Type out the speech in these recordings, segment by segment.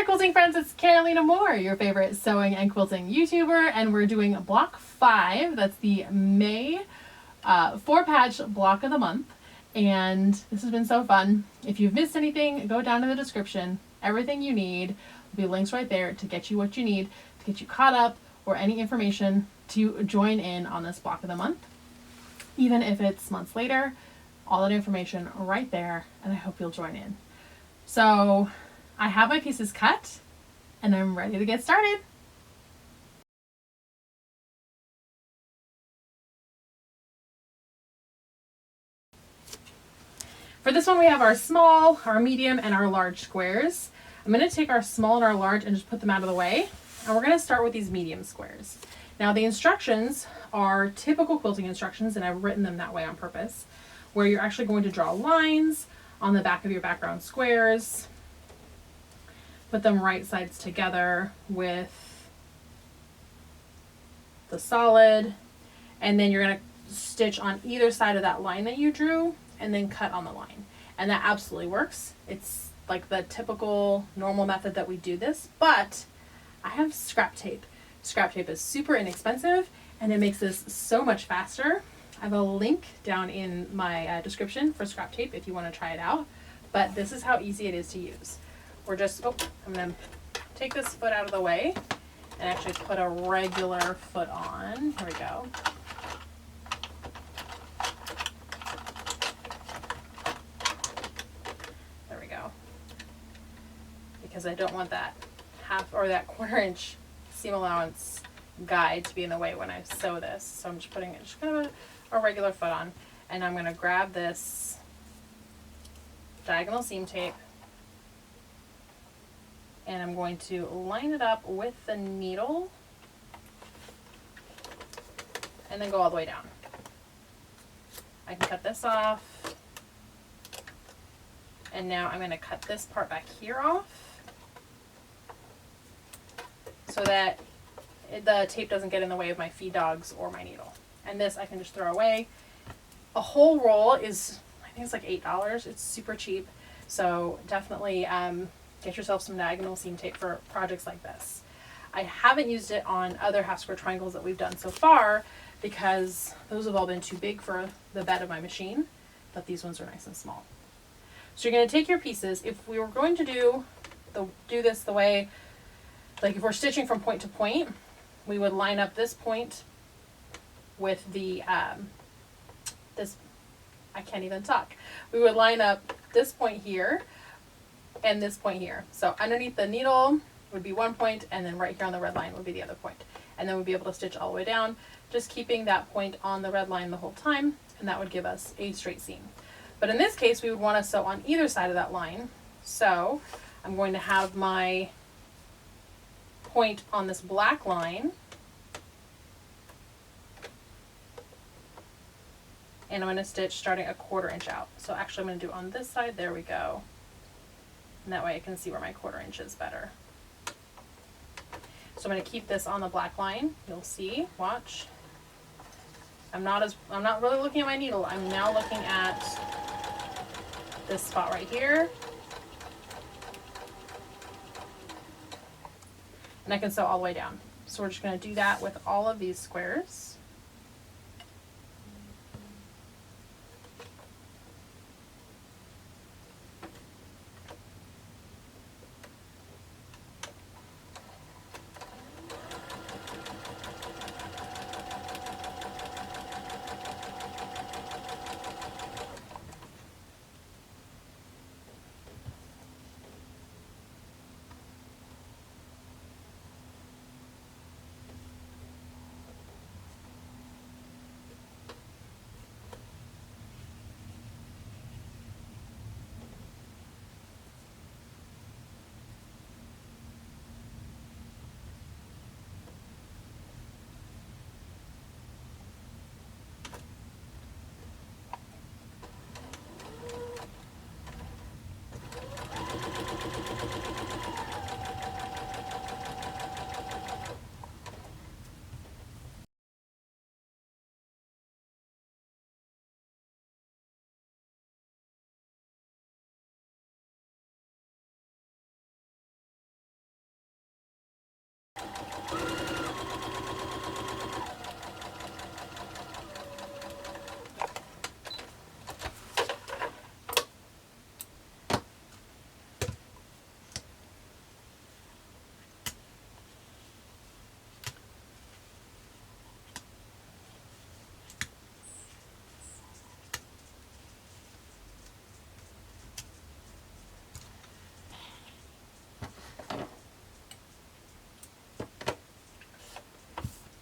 quilting friends, it's Carolina Moore, your favorite sewing and quilting YouTuber, and we're doing block 5. That's the May 4-patch block of the month, and this has been so fun. If you've missed anything, go down in the description. Everything you need will be links right there to get you what you need, to get you caught up, or any information to join in on this block of the month. Even if it's months later, all that information right there, and I hope you'll join in. So I have my pieces cut and I'm ready to get started. For this one we have our small, our medium, and our large squares. I'm going to take our small and our large and just put them out of the way. And we're going to start with these medium squares. Now the instructions are typical quilting instructions, and I've written them that way on purpose, where you're actually going to draw lines on the back of your background squares, put them right sides together with the solid, and then you're going to stitch on either side of that line that you drew and then cut on the line. And that absolutely works. It's like the typical normal method that we do this, but I have scrap tape. Scrap tape is super inexpensive and it makes this so much faster. I have a link down in my description for scrap tape if you want to try it out, but this is how easy it is to use. We're just, I'm going to take this foot out of the way and actually put a regular foot on. Here we go. There we go. Because I don't want that half or that 1/4 inch seam allowance guide to be in the way when I sew this. So I'm just putting it just kind of a regular foot on, and I'm going to grab this diagonal seam tape and I'm going to line it up with the needle and then go all the way down. I can cut this off, and now I'm going to cut this part back here off so that the tape doesn't get in the way of my feed dogs or my needle. And this I can just throw away. A whole roll is, I think it's like $8. It's super cheap. So definitely get yourself some diagonal seam tape for projects like this. I haven't used it on other half square triangles that we've done so far because those have all been too big for the bed of my machine, but these ones are nice and small. So you're going to take your pieces. If we were going to do this the way, like if we're stitching from point to point, we would line up this point with the, I can't even talk. We would line up this point here and this point here. So underneath the needle would be one point, and then right here on the red line would be the other point. And then we'd be able to stitch all the way down, just keeping that point on the red line the whole time, and that would give us a straight seam. But in this case, we would want to sew on either side of that line. So I'm going to have my point on this black line, and I'm going to stitch starting a 1/4 inch out. So actually I'm going to do on this side, there we go. And that way I can see where my 1/4 inch is better. So I'm going to keep this on the black line. You'll see, watch. I'm not really looking at my needle. I'm now looking at this spot right here. And I can sew all the way down. So we're just going to do that with all of these squares.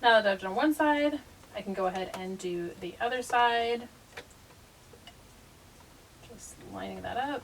Now that I've done one side, I can go ahead and do the other side. Just lining that up.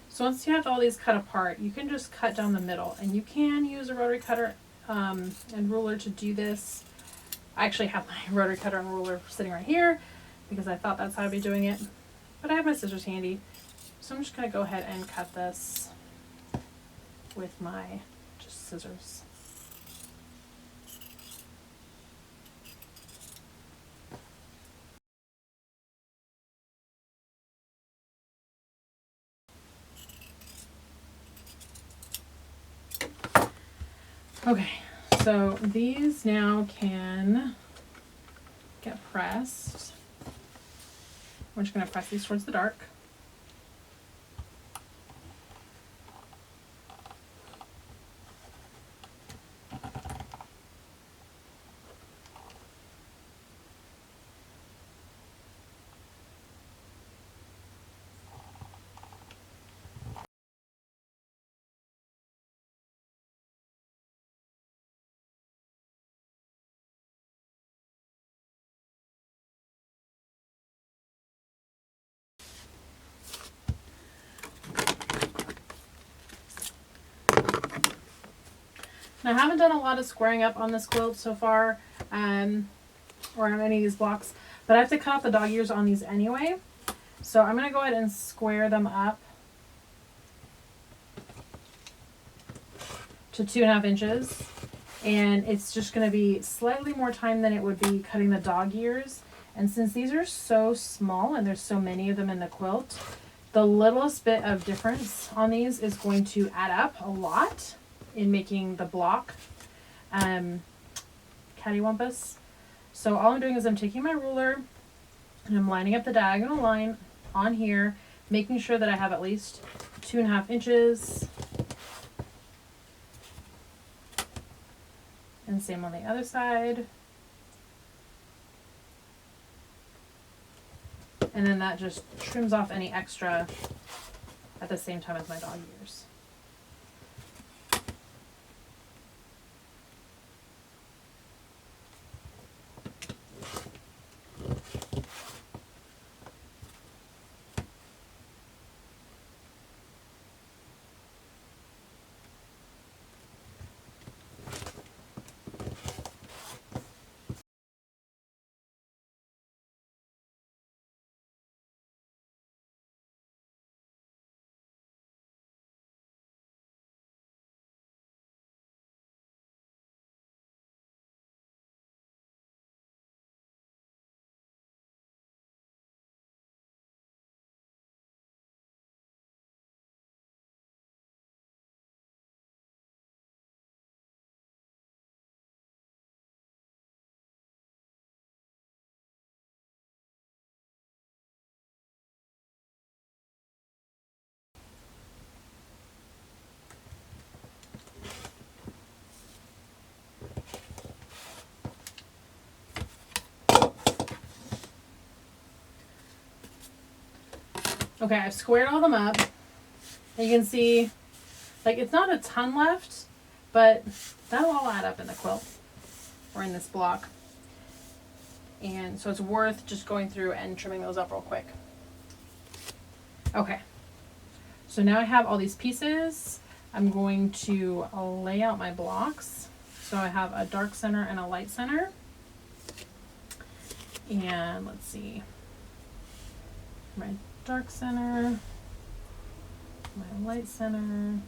So once you have all these cut apart, you can just cut down the middle, and you can use a rotary cutter and ruler to do this. I actually have my rotary cutter and ruler sitting right here because I thought that's how I'd be doing it, but I have my scissors handy. So I'm just gonna go ahead and cut this with my just scissors. Okay, so these now can get pressed. We're just going to press these towards the dark. Now, I haven't done a lot of squaring up on this quilt so far, or on any of these blocks, but I have to cut out the dog ears on these anyway. So I'm going to go ahead and square them up to 2.5 inches. And it's just going to be slightly more time than it would be cutting the dog ears. And since these are so small and there's so many of them in the quilt, the littlest bit of difference on these is going to add up a lot in making the block cattywampus. So all I'm doing is I'm taking my ruler and I'm lining up the diagonal line on here, making sure that I have at least 2.5 inches. And same on the other side. And then that just trims off any extra at the same time as my dog ears. Okay, I've squared all them up. And you can see, like, it's not a ton left, but that'll all add up in the quilt or in this block. And so it's worth just going through and trimming those up real quick. Okay, so now I have all these pieces. I'm going to lay out my blocks. So I have a dark center and a light center. And let's see, my dark center, my light center.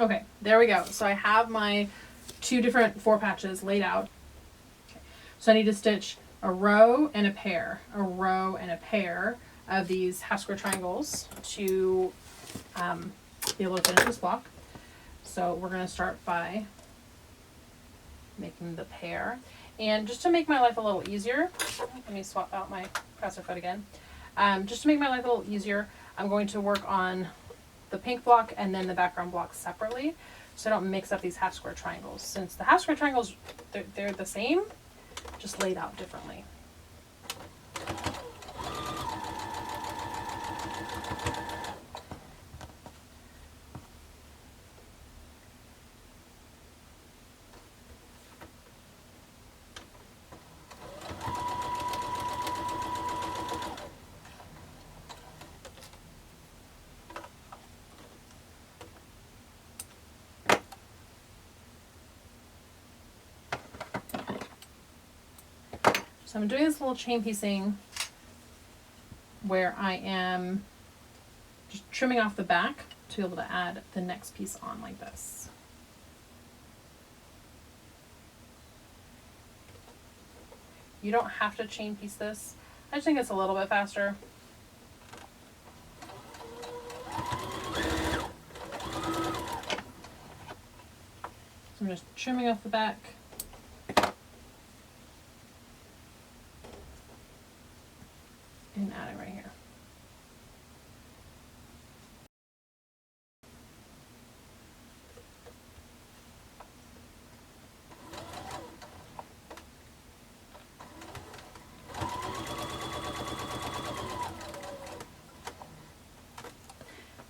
Okay, there we go. So I have my 2 different 4 patches laid out. Okay. So I need to stitch a row and a pair of these half square triangles to be able to finish this block. So we're going to start by making the pair. And just to make my life a little easier, let me swap out my presser foot again. Just to make my life a little easier, I'm going to work on the pink block and then the background block separately, so I don't mix up these half square triangles. Since the half square triangles, they're the same, just laid out differently. So I'm doing this little chain piecing where I am just trimming off the back to be able to add the next piece on like this. You don't have to chain piece this. I just think it's a little bit faster. So I'm just trimming off the back. And adding right here.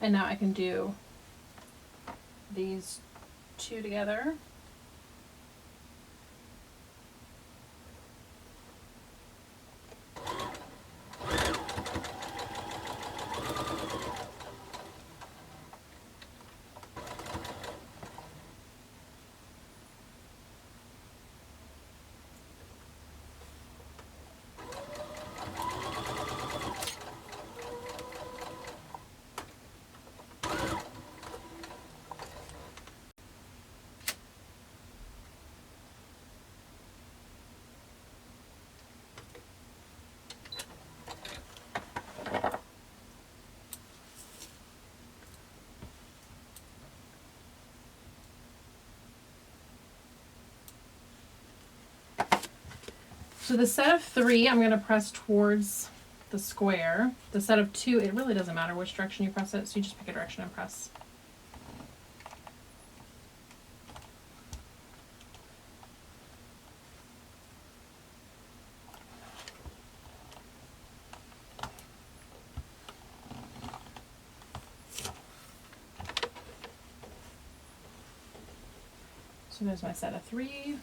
And now I can do these 2 together. So the set of 3, I'm going to press towards the square. The set of 2, it really doesn't matter which direction you press it, so you just pick a direction and press. So there's my set of 3.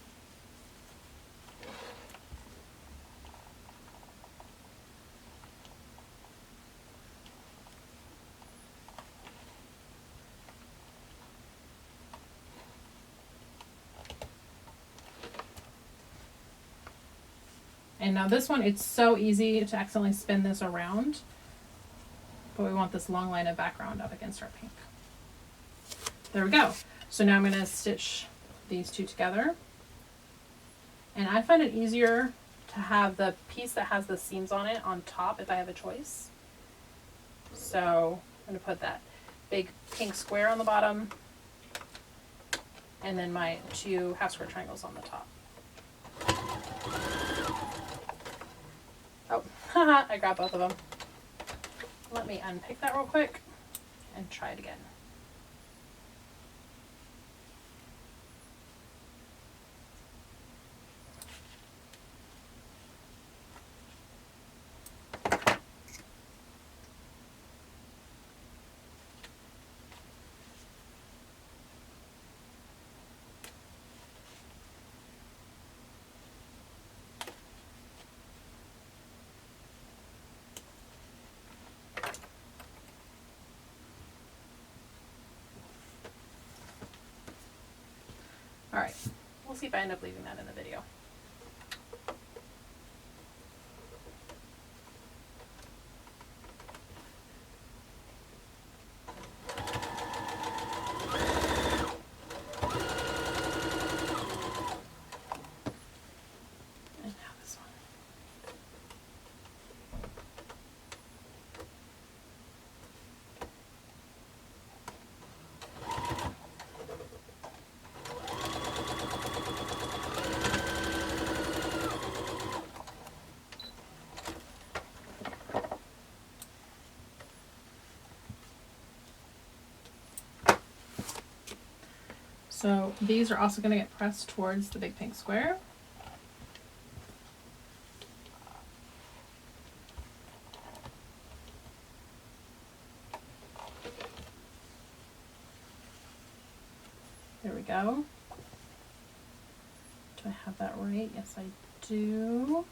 And now this one, it's so easy to accidentally spin this around, but we want this long line of background up against our pink. There we go. So now I'm going to stitch these 2 together. And I find it easier to have the piece that has the seams on it on top if I have a choice. So I'm going to put that big pink square on the bottom and then my 2 half square triangles on the top. Oh, haha, I grabbed both of them. Let me unpick that real quick and try it again. All right, we'll see if I end up leaving that in the video. So these are also going to get pressed towards the big pink square. There we go. Do I have that right? Yes, I do.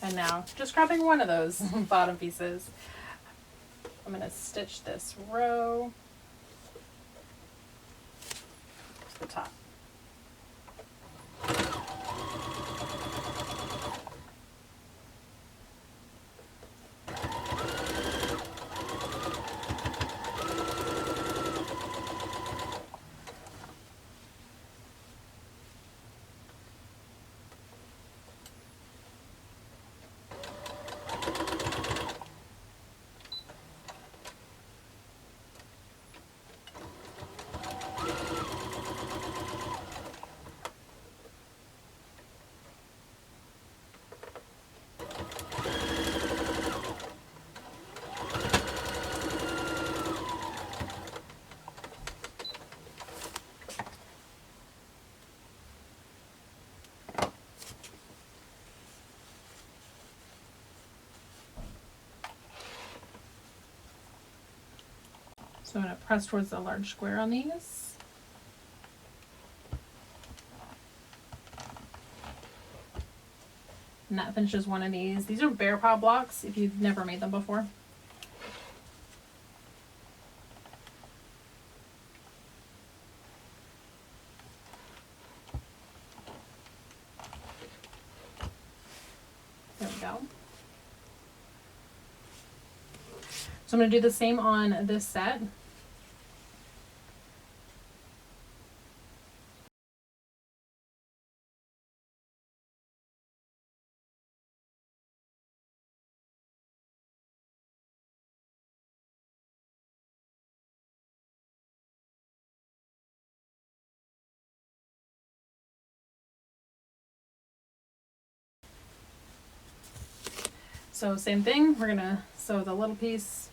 And now, just grabbing one of those bottom pieces, I'm going to stitch this row to the top. So I'm going to press towards the large square on these. And that finishes one of these. These are bear paw blocks if you've never made them before. There we go. So I'm going to do the same on this set. So same thing, we're gonna sew the little piece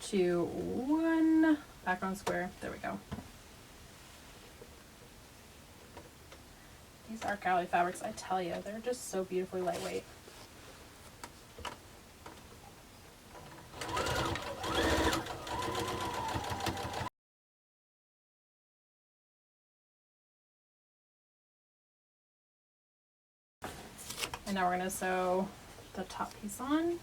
to one background square. There we go. These Art Gallery fabrics, I tell you, they're just so beautifully lightweight. And now we're gonna sew the top piece on.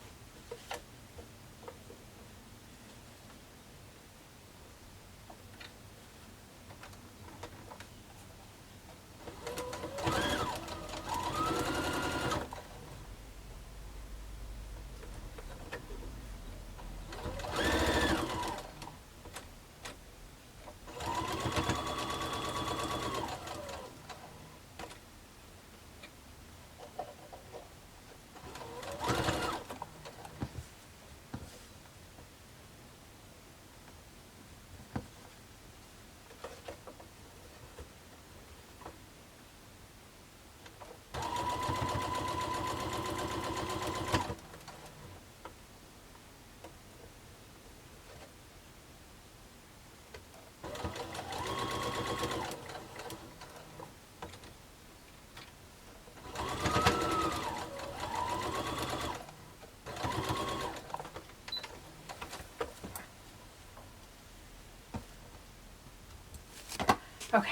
Okay.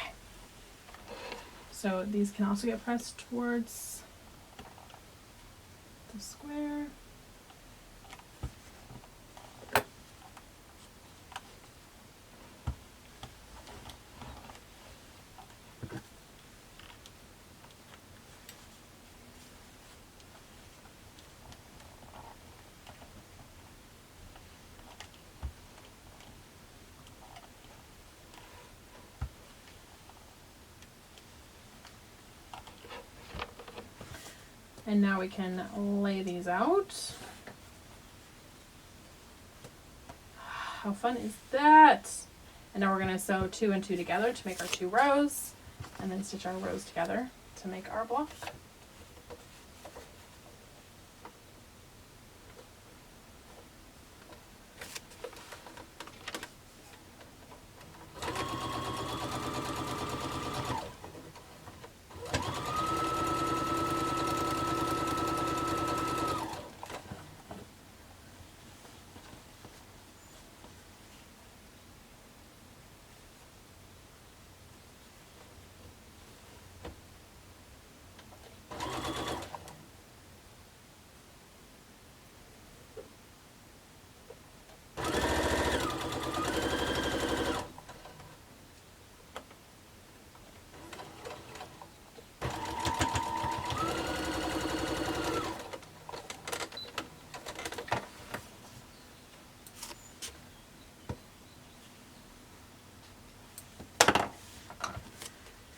So these can also get pressed towards the square. And now we can lay these out. How fun is that? And now we're going to sew 2 and 2 together to make our 2 rows, and then stitch our rows together to make our block.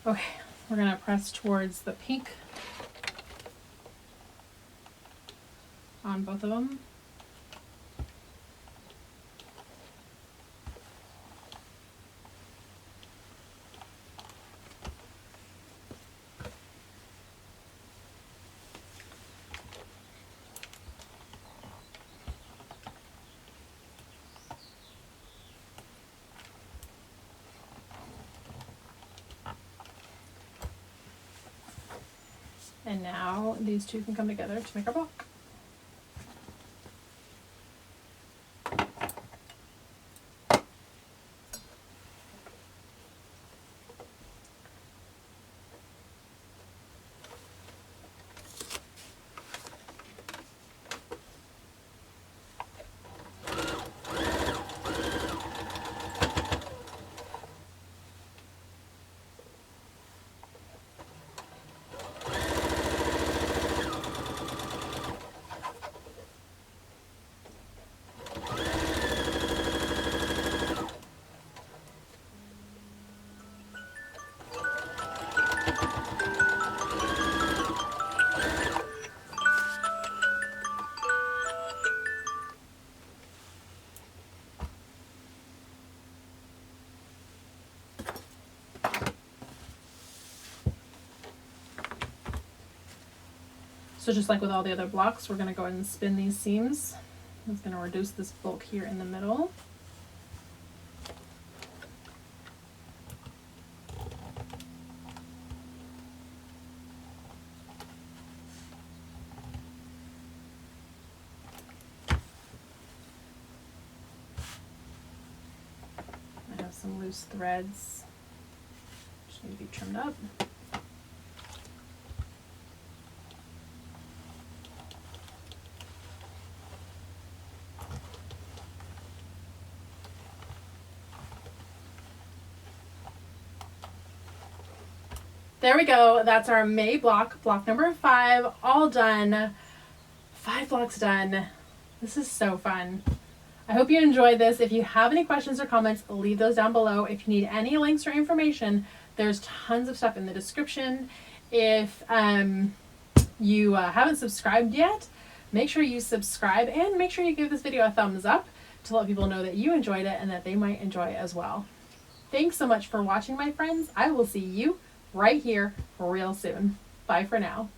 Okay, we're gonna press towards the pink on both of them. And now these two can come together to make our block. So just like with all the other blocks, we're going to go ahead and spin these seams. It's going to reduce this bulk here in the middle. I have some loose threads, just need to be trimmed up. There we go. That's our May block, block number 5, all done. 5 blocks done. This is so fun. I hope you enjoyed this. If you have any questions or comments, leave those down below. If you need any links or information, there's tons of stuff in the description. If you haven't subscribed yet, make sure you subscribe and make sure you give this video a thumbs up to let people know that you enjoyed it and that they might enjoy it as well. Thanks so much for watching, my friends. I will see you right here real soon. Bye for now.